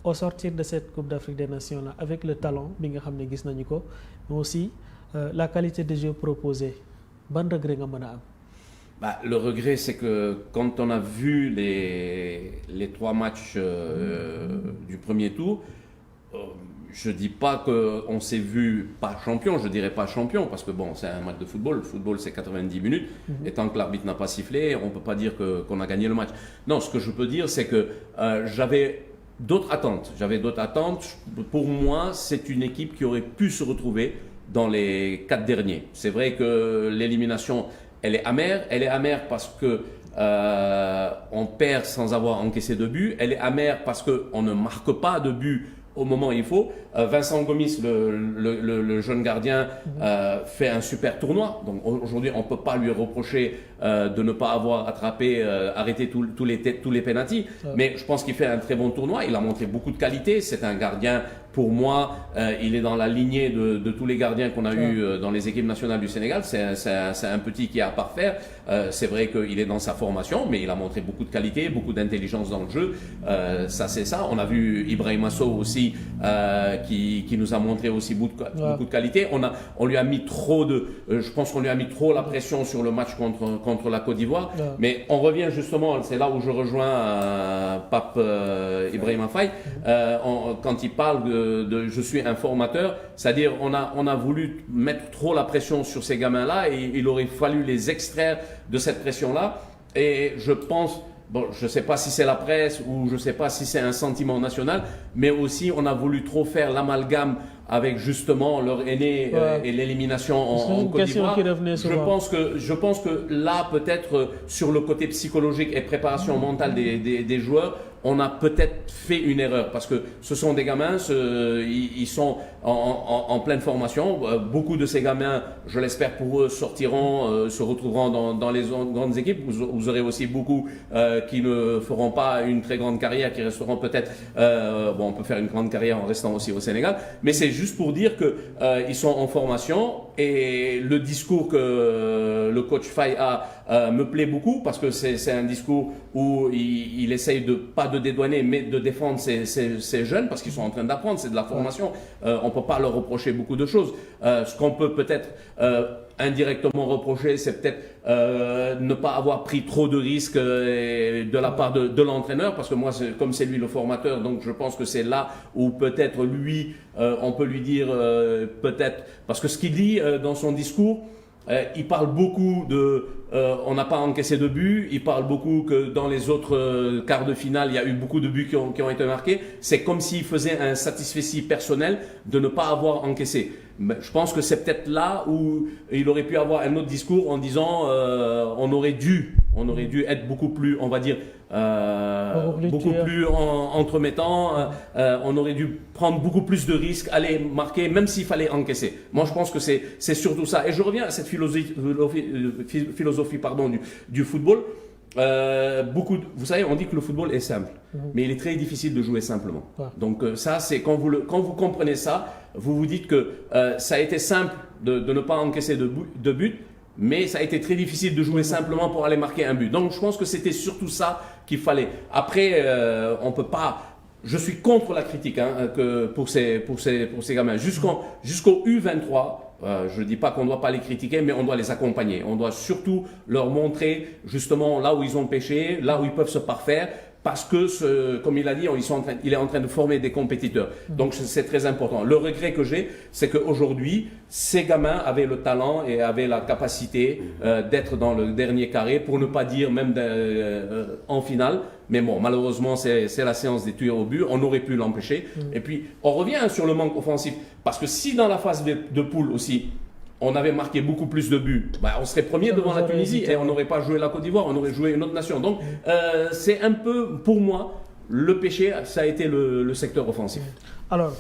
au sortir de cette Coupe d'Afrique des Nations là avec le talent bi nga xam ne gis nañu ko mais aussi la qualité de jeu proposée ban regret nga mën a am. Le regret, c'est que quand on a vu les 3 matchs du premier tour, je ne dis pas qu'on s'est vu pas champion, je ne dirais pas champion, parce que bon, c'est un match de football. Le football, c'est 90 minutes. Et tant que l'arbitre n'a pas sifflé, on ne peut pas dire qu'on a gagné le match. Non, ce que je peux dire, c'est que j'avais d'autres attentes. Pour moi, c'est une équipe qui aurait pu se retrouver dans les 4 derniers. C'est vrai que l'élimination, elle est amère. Elle est amère parce que on perd sans avoir encaissé de but. Elle est amère parce qu'on ne marque pas de but au moment où il faut. Vincent Gomis, le jeune gardien, fait un super tournoi. Donc aujourd'hui, on ne peut pas lui reprocher de ne pas avoir arrêté tous les pénaltys. Mais je pense qu'il fait un très bon tournoi. Il a montré beaucoup de qualité. C'est un gardien, pour moi, il est dans la lignée de tous les gardiens qu'on a eu dans les équipes nationales du Sénégal. C'est un petit qui est à parfaire. C'est vrai qu'il est dans sa formation, mais il a montré beaucoup de qualité, beaucoup d'intelligence dans le jeu. Ça, c'est ça. On a vu Ibrahima Sow aussi, qui nous a montré aussi beaucoup de qualité. On lui a mis je pense qu'on lui a mis trop la pression sur le match contre la Côte d'Ivoire. Mais on revient justement, c'est là où je rejoins Pape Ibrahima Faye, quand il parle de je suis un formateur, c'est-à-dire on a voulu mettre trop la pression sur ces gamins-là et il aurait fallu les extraire de cette pression-là. Et je pense, bon, je ne sais pas si c'est la presse ou je ne sais pas si c'est un sentiment national, mais aussi on a voulu trop faire l'amalgame avec justement leur aîné et l'élimination en Côte d'Ivoire. Je pense que là, peut-être sur le côté psychologique et préparation mentale des joueurs, on a peut-être fait une erreur parce que ce sont des gamins, ils sont en pleine formation. Beaucoup de ces gamins, je l'espère pour eux, sortiront, se retrouveront dans les grandes équipes. Vous aurez aussi beaucoup qui ne feront pas une très grande carrière, qui resteront peut-être. On peut faire une grande carrière en restant aussi au Sénégal, mais c'est juste pour dire que ils sont en formation et le discours que le coach Faye a me plaît beaucoup parce que c'est un discours où il essaye pas de dédouaner mais de défendre ces jeunes parce qu'ils sont en train d'apprendre, c'est de la formation. On peut pas leur reprocher beaucoup de choses. Ce qu'on peut peut-être indirectement reprocher, c'est peut-être ne pas avoir pris trop de risques de la part de l'entraîneur, parce que moi, comme c'est lui le formateur, donc je pense que c'est là où peut-être lui, on peut lui dire peut-être, parce que ce qu'il dit dans son discours, il parle beaucoup on n'a pas encaissé de but, il parle beaucoup que dans les autres quarts de finale, il y a eu beaucoup de buts qui ont été marqués. C'est comme s'il faisait un satisfecit personnel de ne pas avoir encaissé. Je pense que c'est peut-être là où il aurait pu avoir un autre discours en disant on aurait dû être beaucoup plus, on va dire, beaucoup plus entremettant, on aurait dû prendre beaucoup plus de risques, aller marquer, même s'il fallait encaisser. Moi, je pense que c'est surtout ça. Et je reviens à cette philosophie du football. Vous savez, on dit que le football est simple, mais il est très difficile de jouer simplement. Donc ça, c'est quand vous comprenez ça, vous vous dites que ça a été simple de ne pas encaisser de but, mais ça a été très difficile de jouer simplement pour aller marquer un but. Donc je pense que c'était surtout ça qu'il fallait. Après, on peut pas. Je suis contre la critique pour ces gamins. Jusqu'au U23, je ne dis pas qu'on ne doit pas les critiquer, mais on doit les accompagner. On doit surtout leur montrer justement là où ils ont péché, là où ils peuvent se parfaire. Parce que, comme il a dit, il est en train de former des compétiteurs. Donc c'est très important. Le regret que j'ai, c'est qu'aujourd'hui, ces gamins avaient le talent et avaient la capacité d'être dans le dernier carré, pour ne pas dire même en finale. Mais bon, malheureusement, c'est la séance des tirs au but. On aurait pu l'empêcher. Et puis, on revient sur le manque offensif. Parce que si dans la phase de poule aussi, on avait marqué beaucoup plus de buts, on serait premier devant la Tunisie et on n'aurait pas joué la Côte d'Ivoire, on aurait joué une autre nation. Donc, c'est un peu, pour moi, le péché, ça a été le secteur offensif. Alors,